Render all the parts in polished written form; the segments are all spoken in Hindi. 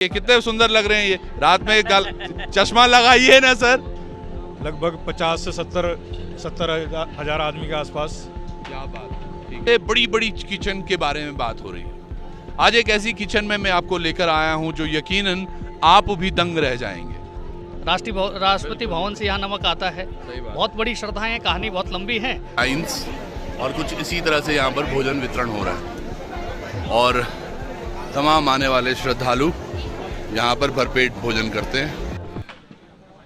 ये कितने सुंदर लग रहे हैं। ये रात में चश्मा लगाइए ना सर। लगभग 50 से 70 हजार आदमी के आसपास। क्या बात है। बड़ी बड़ी किचन के बारे में बात हो रही है। आज एक ऐसी किचन में मैं आपको लेकर आया हूं जो यकीनन आप भी दंग रह जाएंगे। राष्ट्रपति भवन से यहाँ नमक आता है। बहुत बड़ी श्रद्धाएं, कहानी बहुत लंबी है। लाइन्स और कुछ इसी तरह से यहाँ पर भोजन वितरण हो रहा है और तमाम आने वाले श्रद्धालु यहाँ पर भरपेट भोजन करते हैं।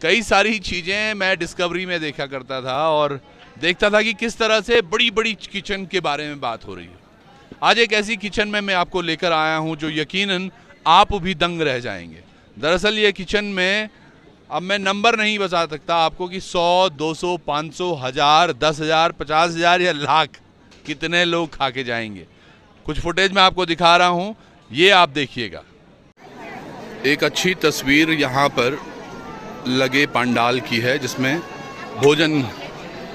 कई सारी चीज़ें मैं डिस्कवरी में देखा करता था और देखता था कि किस तरह से बड़ी बड़ी किचन के बारे में बात हो रही है। आज एक ऐसी किचन में मैं आपको लेकर आया हूं जो यकीनन आप भी दंग रह जाएंगे। दरअसल ये किचन में अब मैं नंबर नहीं बता सकता आपको कि 100, 200, 500, 1000, 10,000, 50,000 या लाख कितने लोग खा के जाएंगे। कुछ फुटेज मैं आपको दिखा रहा हूं, ये आप देखिएगा। एक अच्छी तस्वीर यहाँ पर लगे पंडाल की है जिसमें भोजन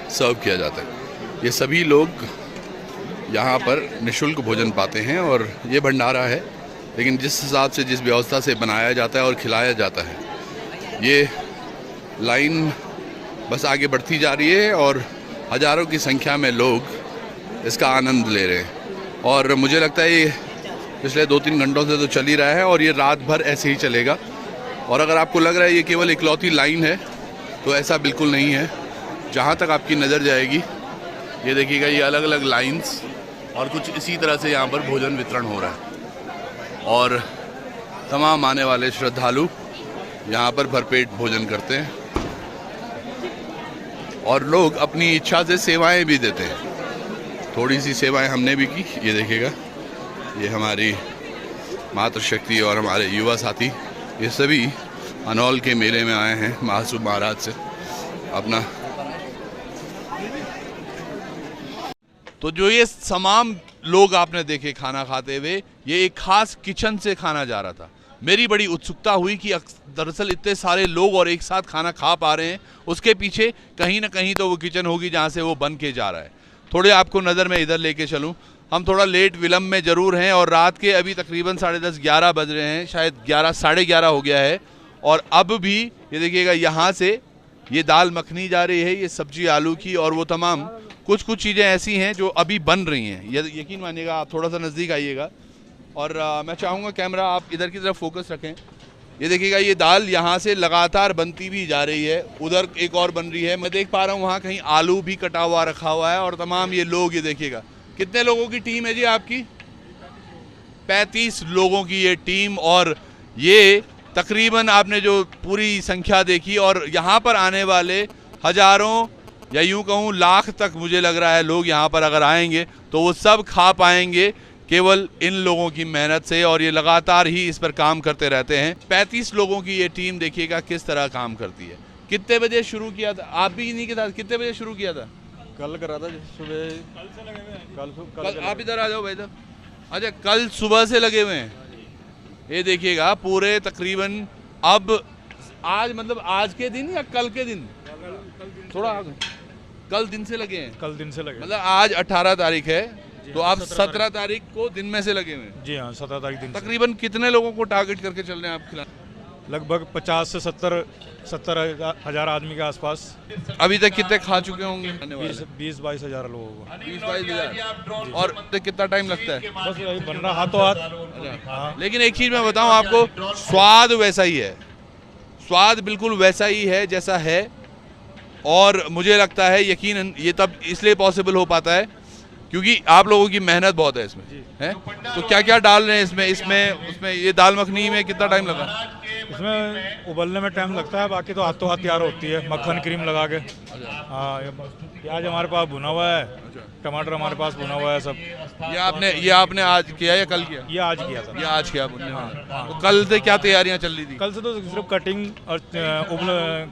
सर्व किया जाता है। ये सभी लोग यहाँ पर निःशुल्क भोजन पाते हैं और ये भंडारा है, लेकिन जिस हिसाब से जिस व्यवस्था से बनाया जाता है और खिलाया जाता है, ये लाइन बस आगे बढ़ती जा रही है और हज़ारों की संख्या में लोग इसका आनंद ले रहे हैं। और मुझे लगता है ये पिछले 2-3 घंटों से तो चल ही रहा है और ये रात भर ऐसे ही चलेगा। और अगर आपको लग रहा है ये केवल इकलौती लाइन है तो ऐसा बिल्कुल नहीं है। जहाँ तक आपकी नज़र जाएगी ये देखिएगा, ये अलग अलग लाइन्स और कुछ इसी तरह से यहाँ पर भोजन वितरण हो रहा है और तमाम आने वाले श्रद्धालु यहाँ पर भरपेट भोजन करते हैं और लोग अपनी इच्छा से सेवाएं भी देते हैं। थोड़ी सी सेवाएं हमने भी की। ये देखिएगा, ये हमारी मातृशक्ति और हमारे युवा साथी ये सभी अनौल के मेले में आए हैं महासुब महाराज से अपना। तो जो ये तमाम लोग आपने देखे खाना खाते हुए, ये एक खास किचन से खाना जा रहा था। मेरी बड़ी उत्सुकता हुई कि दरअसल इतने सारे लोग और एक साथ खाना खा पा रहे हैं, उसके पीछे कहीं ना कहीं तो वो किचन होगी जहाँ से वो बन के जा रहा है। थोड़े आपको नज़र में इधर लेके चलूँ। हम थोड़ा लेट विलम्ब में ज़रूर हैं और रात के अभी तकरीबन 10:30 11 बज रहे हैं, शायद 11 साढ़े 11 हो गया है। और अब भी ये देखिएगा, यहाँ से ये दाल मखनी जा रही है, ये सब्जी आलू की, और वो तमाम कुछ चीज़ें ऐसी हैं जो अभी बन रही हैं। यकीन मानिएगा, आप थोड़ा सा नज़दीक आइएगा और मैं चाहूँगा कैमरा आप इधर की तरफ फोकस रखें। ये देखिएगा, ये दाल यहाँ से लगातार बनती भी जा रही है। उधर एक और बन रही है, मैं देख पा रहा हूँ वहाँ कहीं आलू भी कटा हुआ रखा हुआ है। और तमाम ये लोग, ये देखिएगा कितने लोगों की टीम है जी आपकी? 35 लोगों की ये टीम। और ये तकरीबन आपने जो पूरी संख्या देखी, और यहाँ पर आने वाले हजारों या यूं कहूँ लाख तक मुझे लग रहा है लोग यहाँ पर अगर आएंगे तो वो सब खा पाएंगे केवल इन लोगों की मेहनत से। और ये लगातार ही इस पर काम करते रहते हैं। 35 लोगों की ये टीम देखिएगा किस तरह काम करती है। कितने बजे शुरू किया था? आप भी इन्हीं के साथ कितने बजे शुरू किया था? कल करा था सुबह। कल आप इधर आ जाओ भाई इधर। अच्छा, कल सुबह से लगे हुए हैं। ये देखिएगा पूरे तकरीबन अब आज, मतलब आज के दिन या कल के दिन? थोड़ा आगे। कल दिन से लगे हैं। कल दिन से लगे, मतलब आज 18 तारीख है तो आप 17 तारीख को दिन में से लगे हुए हैं। जी हाँ, 17 तारीख दिन। तकरीबन कितने लोगों को टारगेट करके चल रहे हैं आप खिलाने? लगभग 50 से 70 हजार आदमी के आसपास। अभी तक कितने खा चुके होंगे? 20-22 हजार लोगों को। 20-22 हजार। और कितना टाइम लगता है? बस वही बन रहा हाथों हाथ। हाँ। लेकिन एक चीज़ मैं बताऊं आपको, स्वाद वैसा ही है। स्वाद बिल्कुल वैसा ही है जैसा है। और मुझे लगता है यकीनन ये तब इसलिए पॉसिबल हो पाता है क्योंकि आप लोगों की मेहनत बहुत है इसमें, है? तो क्या क्या डाल रहे हैं इसमें? उसमें ये दाल मखनी में कितना टाइम लगा? इसमें उबलने में टाइम लगता है, बाकी तो हाथों हाथ तैयार होती है मक्खन क्रीम लगा के। हाँ, प्याज हमारे पास भुना हुआ है, टमाटर हमारे पास भुना हुआ है सब। ये आपने आज किया या कल किया? ये आज किया था। ये आज किया आपने। तो कल से क्या तैयारियां चल रही थी? कल से तो सिर्फ कटिंग और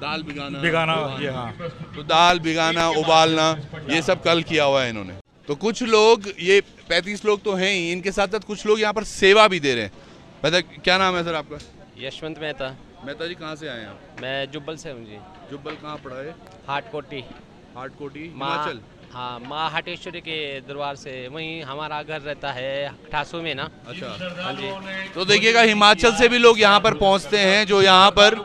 दाल भिगाना। ये हाँ, तो दाल भिगाना, उबालना, ये सब कल किया हुआ है इन्होंने। तो कुछ लोग, ये 35 लोग तो हैं ही, इनके साथ साथ कुछ लोग यहाँ पर सेवा भी दे रहे हैं। पता क्या नाम है सर आपका? यशवंत मेहता। मेहता जी कहाँ से आए हैं आप? मैं जुब्बल से हूँ जी। जुब्बल कहाँ पड़ा है? हाटकोटी। हाटकोटी, माँ हिमाचल। हाँ, माँ हटेश्वरी के दरबार से, वहीं हमारा घर रहता है ठासू में ना। अच्छा, हाँ जी। तो देखिएगा हिमाचल से भी लोग यहाँ पर पहुँचते हैं, जो यहाँ पर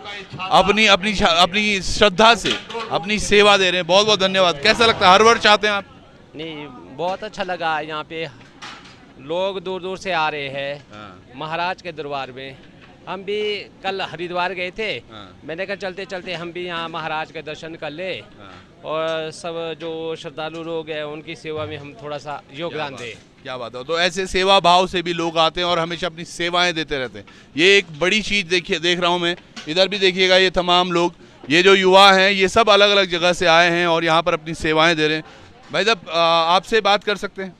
अपनी अपनी अपनी श्रद्धा से अपनी सेवा दे रहे हैं। बहुत बहुत धन्यवाद। कैसा लगता है, हर वर्ष आते हैं आप? नहीं, बहुत अच्छा लगा। यहाँ पे लोग दूर दूर से आ रहे हैं महाराज के दरबार में। हम भी कल हरिद्वार गए थे, मैंने कहा चलते चलते हम भी यहाँ महाराज के दर्शन कर ले और सब जो श्रद्धालु लोग हैं उनकी सेवा में हम थोड़ा सा योगदान दें। क्या बात है। तो ऐसे सेवा भाव से भी लोग आते हैं और हमेशा अपनी सेवाएं देते रहते हैं। ये एक बड़ी चीज़ देख रहा हूँ मैं। इधर भी देखिएगा, ये तमाम लोग, ये जो युवा हैं, ये सब अलग अलग जगह से आए हैं और यहाँ पर अपनी सेवाएं दे रहे हैं। भाई साहब, आपसे बात कर सकते हैं?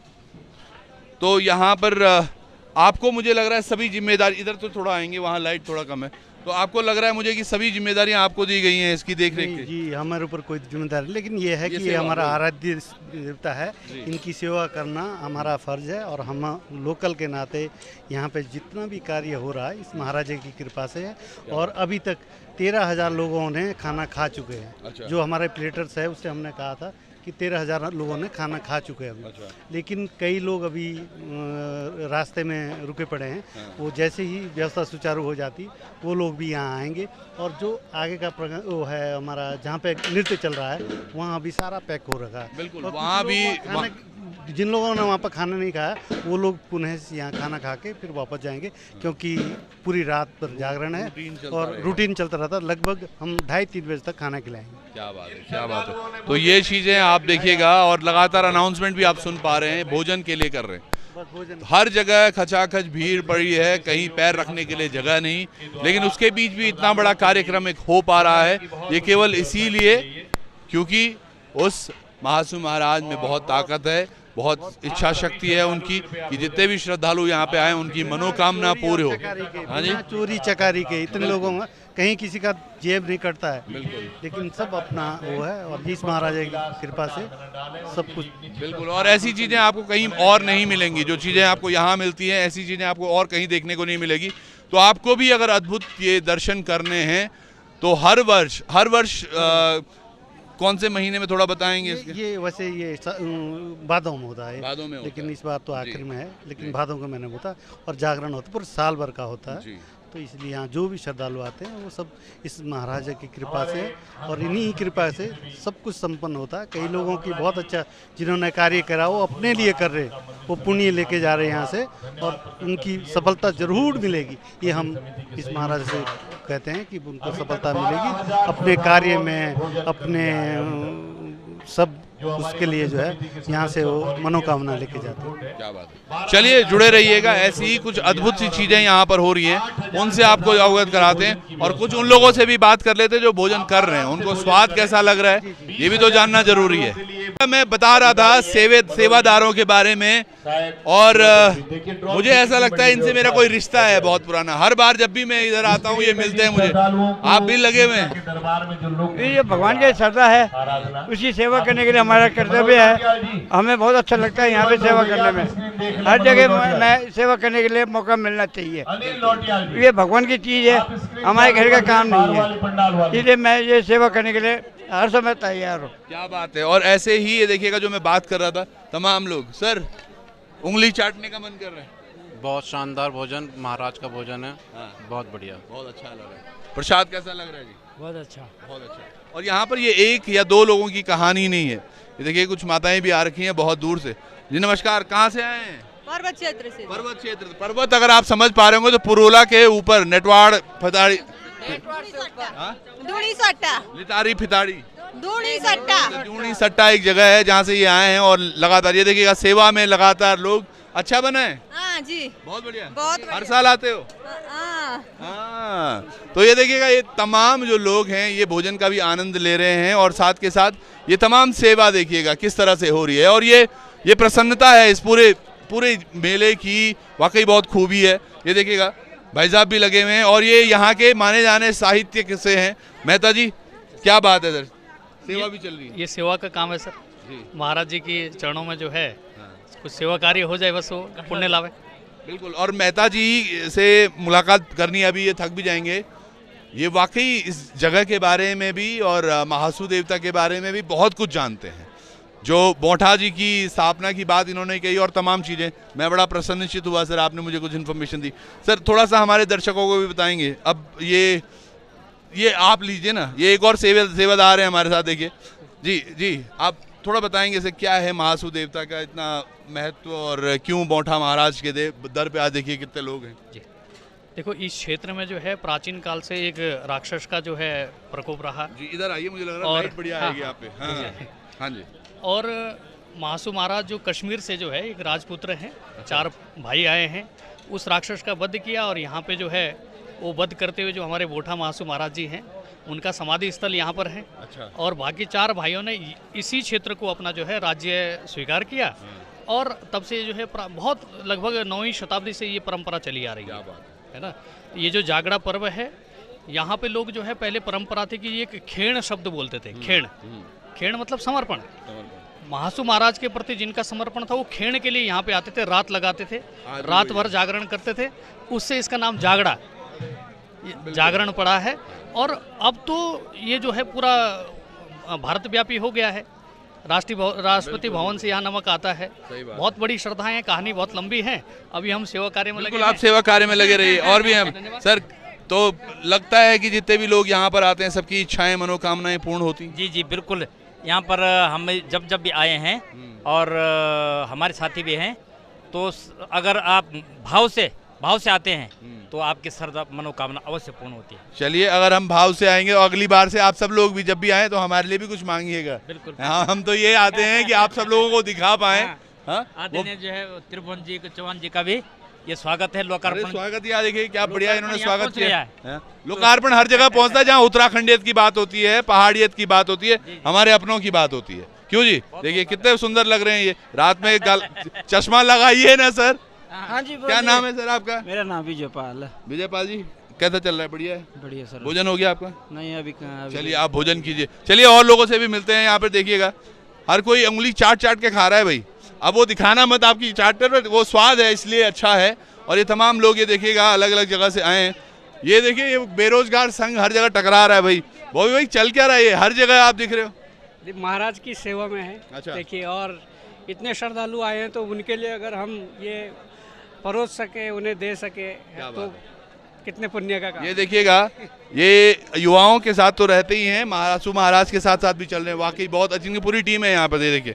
तो यहाँ पर आपको मुझे लग रहा है सभी जिम्मेदारी, इधर तो थोड़ा आएंगे, वहाँ लाइट थोड़ा कम है, तो आपको लग रहा है मुझे कि सभी जिम्मेदारियां आपको दी गई हैं इसकी देख रेख की? जी, हमारे ऊपर कोई जिम्मेदारी, लेकिन ये है कि ये हमारा आराध्य देवता है, इनकी सेवा करना हमारा फर्ज है। और हम लोकल के नाते यहाँ पे जितना भी कार्य हो रहा है इस महाराजा की कृपा से है। और अभी तक 13,000 लोगों ने खाना खा चुके हैं। अच्छा। जो हमारे प्लेटर्स है उससे हमने कहा था कि 13,000 लोगों ने खाना खा चुके हैं अभी। अच्छा। लेकिन कई लोग अभी रास्ते में रुके पड़े हैं। वो जैसे ही व्यवस्था सुचारू हो जाती वो लोग भी यहाँ आएंगे। और जो आगे का वो है हमारा, जहाँ पे नृत्य चल रहा है वहाँ अभी सारा पैक हो रखा है। बिल्कुल, और वहाँ भी जिन लोगों ने वहाँ पर खाना नहीं खाया वो लोग पुनः यहाँ खाना खा के फिर वापस जाएंगे, क्योंकि पूरी रात पर जागरण है और रूटीन चलता रहता है। लगभग हम 2:30-3 बजे तक खाना खिलाएंगे। क्या बात है, क्या बात है। तो ये चीज़ें आप देखिएगा और लगातार अनाउंसमेंट भी आप सुन पा रहे हैं, भोजन के लिए कर रहे हैं। हर जगह खचाखच भीड़ पड़ी है, कहीं पैर रखने के लिए जगह नहीं, लेकिन उसके बीच भी इतना बड़ा कार्यक्रम एक हो पा रहा है। ये केवल इसीलिए क्योंकि उस महासू महाराज में बहुत ताकत है, बहुत इच्छा शक्ति है उनकी कि जितने भी श्रद्धालु यहाँ पे आए उनकी मनोकामना पूरी हो। हाँ जी, चोरी चकारी के इतने लोगों में कहीं किसी का जेब नहीं कटता है, लेकिन सब अपना वो है। और जिस महाराजा की कृपा से सब कुछ बिल्कुल। और ऐसी चीज़ें आपको कहीं और नहीं मिलेंगी, जो चीज़ें आपको यहाँ मिलती हैं ऐसी चीज़ें आपको और कहीं देखने को नहीं मिलेगी। तो आपको भी अगर अद्भुत ये दर्शन करने हैं तो हर वर्ष कौन से महीने में थोड़ा बताएंगे इसके? ये वैसे ये भादों में होता है, भादों में होता लेकिन है। इस बार तो आखिर में है, लेकिन भादों का महीने होता है और जागरण होता है, पूरे साल भर का होता है। तो इसलिए यहाँ जो भी श्रद्धालु आते हैं वो सब इस महाराजा की कृपा से और इन्हीं की कृपा से सब कुछ संपन्न होता है। कई लोगों की बहुत अच्छा, जिन्होंने कार्य करा वो अपने लिए कर रहे, वो पुण्य लेके जा रहे हैं यहाँ से और उनकी सफलता जरूर मिलेगी। ये हम इस महाराज से कहते हैं कि उनको सफलता मिलेगी अपने कार्य में, अपने सब उसके लिए जो है यहाँ से वो मनोकामना लेके जाते हैं। क्या बात है। चलिए जुड़े रहिएगा, ऐसी ही कुछ अद्भुत सी चीजें यहाँ पर हो रही हैं, उनसे आपको अवगत कराते हैं और कुछ उन लोगों से भी बात कर लेते हैं जो भोजन कर रहे हैं, उनको स्वाद कैसा लग रहा है ये भी तो जानना जरूरी है। मैं बता रहा था सेवादारों के बारे में और मुझे ऐसा लगता है इनसे मेरा कोई रिश्ता है बहुत पुराना। हर बार जब भी मैं इधर आता हूँ ये मिलते हैं मुझे। आप भी लगे हुए हैं? ये भगवान की श्रद्धा है, उसी सेवा करने के लिए हमारा कर्तव्य है। हमें बहुत अच्छा लगता है यहाँ पे सेवा करने में। हर जगह मैं सेवा करने के लिए मौका मिलना चाहिए। ये भगवान की चीज़ है, हमारे घर का काम नहीं है, इसलिए मैं ये सेवा करने के लिए हर समय तैयार हूँ। क्या बात है। और ऐसे ही ये देखिएगा जो मैं बात कर रहा था, तमाम लोग सर उंगली चाटने का मन कर रहे हैं। बहुत शानदार भोजन, महाराज का भोजन है। हाँ। बहुत बढ़िया, बहुत अच्छा लग रहा है। प्रसाद कैसा लग रहा है जी? बहुत अच्छा, बहुत अच्छा। और यहाँ पर ये एक या दो लोगों की कहानी नहीं है, ये देखिए कुछ माताएं भी आ रखी हैं बहुत दूर से। जी नमस्कार, कहाँ से आए हैं? पर्वत क्षेत्र से। पर्वत क्षेत्र। पर्वत अगर आप समझ पा रहे होंगे तो पुरोला के ऊपर नेटवाड़ फिताड़ी, दूनी सट्टा, लितारी फिताड़ी, दूनी सट्टा, दूनी सट्टा एक जगह है जहाँ से ये आए हैं और लगातार ये देखिएगा सेवा में लगातार लोग। अच्छा बना है? हाँ जी, बहुत बढ़िया। बहुत बढ़िया। हर साल आते हो? हाँ। तो ये देखिएगा ये तमाम जो लोग हैं ये भोजन का भी आनंद ले रहे हैं और साथ के साथ ये तमाम सेवा देखिएगा किस तरह से हो रही है। और ये प्रसन्नता है इस पूरे मेले की, वाकई बहुत खूबी है। ये देखिएगा भाई साहब भी लगे हुए हैं और ये यहाँ के माने जाने साहित्य से हैं। मेहता जी क्या बात है सर, सेवा भी चल रही है? ये सेवा का काम है सर जी। महाराज जी की चरणों में जो है कुछ सेवा कार्य हो जाए बस वो पुण्य लावे। बिल्कुल। और मेहता जी से मुलाकात करनी, अभी ये थक भी जाएंगे। ये वाकई इस जगह के बारे में भी और महासू देवता के बारे में भी बहुत कुछ जानते हैं। जो बोठा जी की स्थापना की बात इन्होंने कही और तमाम चीज़ें, मैं बड़ा प्रसन्नचित हुआ सर, आपने मुझे कुछ इन्फॉर्मेशन दी। सर थोड़ा सा हमारे दर्शकों को भी बताएंगे। अब ये आप लीजिए ना, ये एक और सेवादार हैं हमारे साथ, देखिए जी आप थोड़ा बताएंगे सर क्या है महासू देवता का इतना महत्व और क्यों बोठा महाराज के दर पे आज देखिए कितने लोग हैं। जी देखो, इस क्षेत्र में जो है प्राचीन काल से एक राक्षस का जो है प्रकोप रहा। जी इधर आइए, मुझे लग रहा है लाइट बढ़िया आएगी आप पे। हाँ जी। और महासू महाराज जो कश्मीर से जो है एक राजपुत्र हैं, 4 भाई आए हैं, उस राक्षस का वध किया और यहाँ पे जो है वो वध करते हुए जो हमारे बोठा महासू महाराज जी हैं उनका समाधि स्थल यहाँ पर है। अच्छा। और बाकी 4 भाइयों ने इसी क्षेत्र को अपना जो है राज्य स्वीकार किया और तब से जो है बहुत लगभग 9वीं शताब्दी से ये परंपरा चली आ रही है ना। ये जो जागड़ा पर्व है, यहाँ पे लोग जो है पहले परंपरा थी कि एक खेण शब्द बोलते थे। खेण मतलब समर्पण। महासू महाराज के प्रति जिनका समर्पण था वो खेण के लिए यहाँ पे आते थे, रात लगाते थे, रात भर जागरण करते थे, उससे इसका नाम जागड़ा जागरण पड़ा है। और अब तो ये जो है पूरा भारत व्यापी हो गया है। राष्ट्रपति भवन से यहाँ नमक आता है। बहुत बड़ी श्रद्धाएं हैं, कहानी बहुत लंबी है। अभी हम सेवा कार्य में लगे हैं। आप सेवा कार्य में लगे रहिए और भी हम सर। तो लगता है कि जितने भी लोग यहाँ पर आते हैं सबकी इच्छाएं मनोकामनाएं पूर्ण होती। जी जी बिल्कुल। यहाँ पर हम जब भी आए हैं और हमारे साथी भी हैं, तो अगर आप भाव से आते हैं तो आपकी श्रद्धा मनोकामना अवश्य पूर्ण होती है। चलिए, अगर हम भाव से आएंगे और अगली बार से आप सब लोग भी जब भी आए तो हमारे लिए भी कुछ मांगिएगा। बिल्कुल। हाँ, हम तो ये आते हैं कि आप सब लोगों को दिखा पाए। आदरणीय जो है त्रिभुवन जी चौहान जी का भी ये स्वागत है। लोकार्पण स्वागत यार, देखिए क्या बढ़िया इन्होंने स्वागत किया है। लोकार्पण हर जगह पहुंचता है जहाँ उत्तराखंडियत की बात होती है, पहाड़ियत की बात होती है, हमारे अपनों की बात होती है। क्यों जी, देखिए कितने सुंदर लग रहे हैं ये। रात में चश्मा लगाइए ना सर। हाँ जी। क्या नाम है सर आपका? मेरा नाम विजयपाल है। विजयपाल जी, कैसा चल रहा है? बढ़िया है। बढ़िया सर। भोजन हो गया आपका? नहीं अभी कहाँ। चलिए आप भोजन कीजिए। चलिए और लोगों से भी मिलते हैं। यहाँ पर देखिएगा हर कोई उंगली चाट के खा रहा है भाई। अब वो दिखाना मत आपकी चाट पर, वो स्वाद है इसलिए अच्छा है। और ये तमाम लोग ये देखिएगा अलग अलग जगह से आए हैं। ये देखिए ये बेरोजगार संघ हर जगह टकरा रहा है भाई। वो भी भाई चल क्या रहा है ये, हर जगह आप दिख रहे हो। महाराज की सेवा में है। अच्छा। देखिए, और इतने श्रद्धालु आए हैं तो उनके लिए अगर हम ये परोस सके, उन्हें दे सके तो कितने पुण्य का काम। ये देखिएगा, ये युवाओं के साथ तो रहते ही हैं, महासू महाराज के साथ साथ भी चल रहे हैं। वाकई बहुत अच्छी पूरी टीम है यहाँ पर। देखिए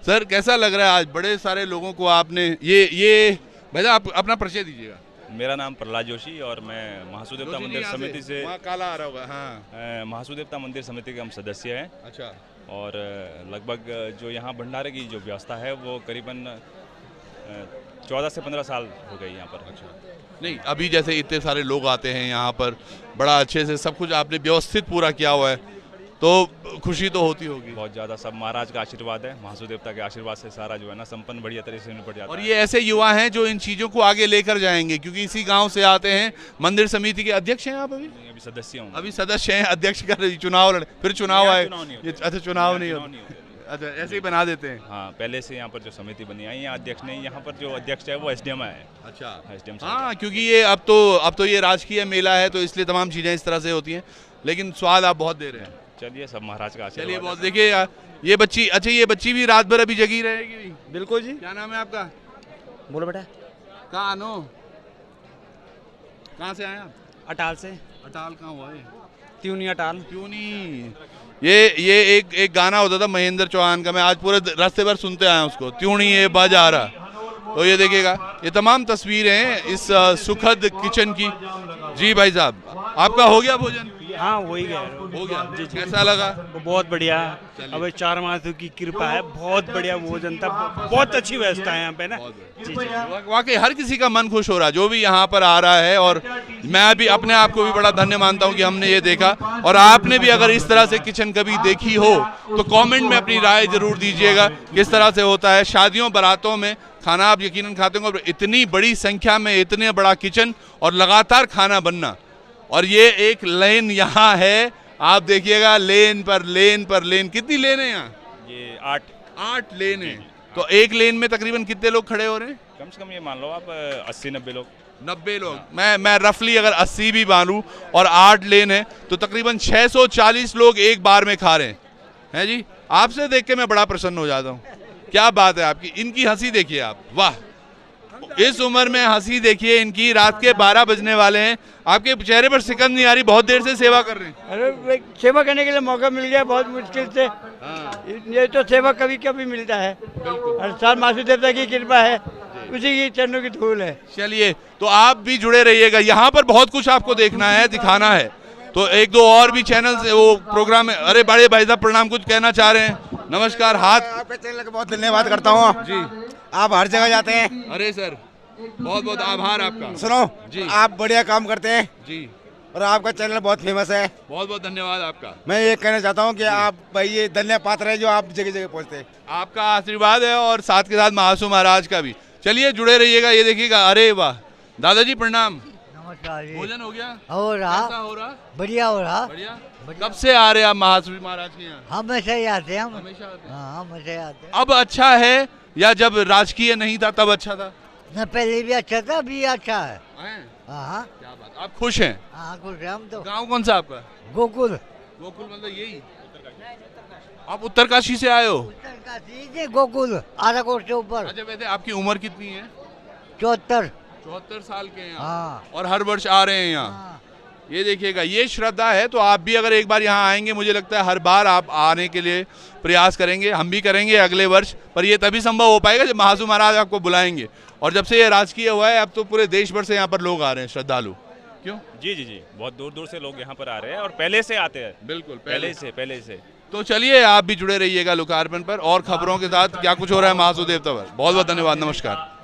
सर कैसा लग रहा है आज बड़े सारे लोगों को आपने ये भैया आप अपना परिचय दीजिएगा। मेरा नाम प्रहलाद जोशी और मैं महासू देवता मंदिर समिति से काला आ रहा होगा। हाँ, महासू देवता मंदिर समिति के हम सदस्य हैं। अच्छा। और लगभग जो यहाँ भंडारे की जो व्यवस्था है वो करीबन 14 से 15 साल हो गई यहाँ पर। अच्छा। नहीं, अभी जैसे इतने सारे लोग आते हैं यहाँ पर, बड़ा अच्छे से सब कुछ आपने व्यवस्थित पूरा किया हुआ है, तो खुशी तो होती होगी। बहुत ज़्यादा। सब महाराज का आशीर्वाद है, महासू देवता के आशीर्वाद से सारा जो है ना संपन्न बढ़िया तरीके से निपट जाता है। और ये ऐसे युवा हैं जो इन चीज़ों को आगे लेकर जाएंगे, क्योंकि इसी गांव से आते हैं। मंदिर समिति के अध्यक्ष हैं आप? अभी सदस्य हूँ। अभी सदस्य हैं, अध्यक्ष का चुनाव लड़े, फिर चुनाव आए। अच्छा, चुनाव नहीं होता। अच्छा, ऐसे ही बना देते हैं। हाँ, पहले से यहाँ पर जो समिति बनी है, यहाँ अध्यक्ष नहीं, यहाँ पर जो अध्यक्ष है वो एसडीएम है। अच्छा, एसडीएम। हाँ, क्योंकि ये अब तो ये राजकीय मेला है तो इसलिए तमाम चीज़ें इस तरह से होती हैं, लेकिन स्वाद आप बहुत दे रहे हैं। चलिए, सब महाराज का आशीर्वाद। चलिए बहुत। देखिए ये बच्ची, अच्छा ये बच्ची भी रात भर अभी जगी रहेगी? बिल्कुल जी। क्या नाम है आपका? बोलो बेटा। कहाँ से आए आप? अटाल से। अटाल कहाँ हुआ है? त्यूनी अटाल। त्यूनी। ये एक गाना होता था महेंद्र चौहान का, मैं आज पूरे रास्ते भर सुनते आया उसको, त्यूनी ये बज आ रहा। तो ये देखिएगा, ये तमाम तस्वीरें हैं इस सुखद किचन की। जी भाई साहब, आपका हो गया भोजन? हाँ, हो गया। हो गया। कैसा लगा? बहुत बढ़िया। अब 4 महासू की कृपा है, बहुत बढ़िया भोजन था, बहुत अच्छी व्यवस्था है यहाँ पे ना। वाकई हर किसी का मन खुश हो रहा है जो भी यहाँ पर आ रहा है। और मैं भी अपने आप को भी बड़ा धन्य मानता हूँ कि हमने ये देखा। और आपने भी अगर इस तरह से किचन कभी देखी हो तो कमेंट में अपनी राय जरूर दीजिएगा किस तरह से होता है। शादियों बारातों में खाना आप यकीनन खाते होंगे, इतनी बड़ी संख्या में इतने बड़ा किचन और लगातार खाना बनना। और ये एक लेन यहाँ है, आप देखिएगा, लेन पर लेन। कितनी लेन है यहाँ? ये 8 लेन है। तो एक लेन में तकरीबन कितने लोग खड़े हो रहे हैं? कम से कम ये मान लो आप 80-90 लोग। 90 लोग। मैं रफली अगर 80 भी मानूं और 8 लेन है तो तकरीबन 640 लोग एक बार में खा रहे हैं जी। आपसे देख के मैं बड़ा प्रसन्न हो जाता हूँ। क्या बात है आपकी, इनकी हंसी देखिए आप, वाह, इस उम्र में हंसी देखिए इनकी। रात के 12 बजने वाले हैं, आपके चेहरे पर सिकन नहीं आ रही, बहुत देर से सेवा कर रहे हैं। अरे भाई, सेवा करने के लिए मौका मिल गया बहुत मुश्किल से। ये तो सेवा कभी कभी मिलता है, हर साल मासू देवता की कृपा है, उसी की चरणों की धूल है। चलिए, तो आप भी जुड़े रहिएगा, यहाँ पर बहुत कुछ आपको देखना है, दिखाना है। तो एक दो और भी चैनल से वो प्रोग्राम है। अरे बड़े भाई साहब प्रणाम, कुछ कहना चाह रहे हैं? नमस्कार, हाथ। आपके चैनल का बहुत धन्यवाद करता हूँ जी, आप हर जगह जाते हैं। अरे सर, बहुत बहुत आभार आपका। सुनो जी, आप बढ़िया काम करते हैं जी, और आपका चैनल बहुत फेमस है। बहुत बहुत धन्यवाद आपका। मैं ये कहना चाहता हूँ कि आप भाई ये धन्य पात्र है जो आप जगह जगह पहुँचते हैं। आपका आशीर्वाद है और साथ के साथ महासू महाराज का भी। चलिए जुड़े रहिएगा, ये देखिएगा। अरे वाह, दादाजी प्रणाम। नमस्कार जी। भोजन हो गया? हो रहा। कैसा हो रहा? बढ़िया हो रहा। बढ़िया। कब से आ रहे हैं आप महासू महाराज के यहाँ? हमेशा ही आते हैं हम। हमेशा आते हैं? हाँ, हमेशा ही आते हैं। अब अच्छा है या जब राजकीय नहीं था तब अच्छा था? न पहले भी अच्छा था, अभी अच्छा है। हाँ, क्या बात, आप खुश हैं? हाँ खुश हैं हम तो। गांव कौन सा आपका? गोकुल। गोकुल मतलब यही? आप उत्तरकाशी से आए हो? उत्तरकाशी गोकुल, आधा कोस से ऊपर। अच्छा, वैसे आपकी उम्र कितनी है? 74 साल के हैं आप। हाँ। और हर वर्ष आ रहे हैं यहाँ। हाँ। ये देखिएगा, ये श्रद्धा है। तो आप भी अगर एक बार यहाँ आएंगे, मुझे लगता है हर बार आप आने के लिए प्रयास करेंगे। हम भी करेंगे अगले वर्ष, पर ये तभी संभव हो पाएगा जब महासू महाराज आपको बुलाएंगे। और जब से ये राजकीय हुआ है, अब तो पूरे देश भर से यहाँ पर लोग आ रहे हैं, श्रद्धालु। क्यों? जी जी जी, बहुत दूर दूर से लोग यहाँ पर आ रहे हैं और पहले से आते हैं। बिल्कुल, पहले से। तो चलिए, आप भी जुड़े रहिएगा लोकार्पण पर और खबरों के साथ क्या कुछ हो रहा है महासू देवता पर। बहुत बहुत धन्यवाद, नमस्कार।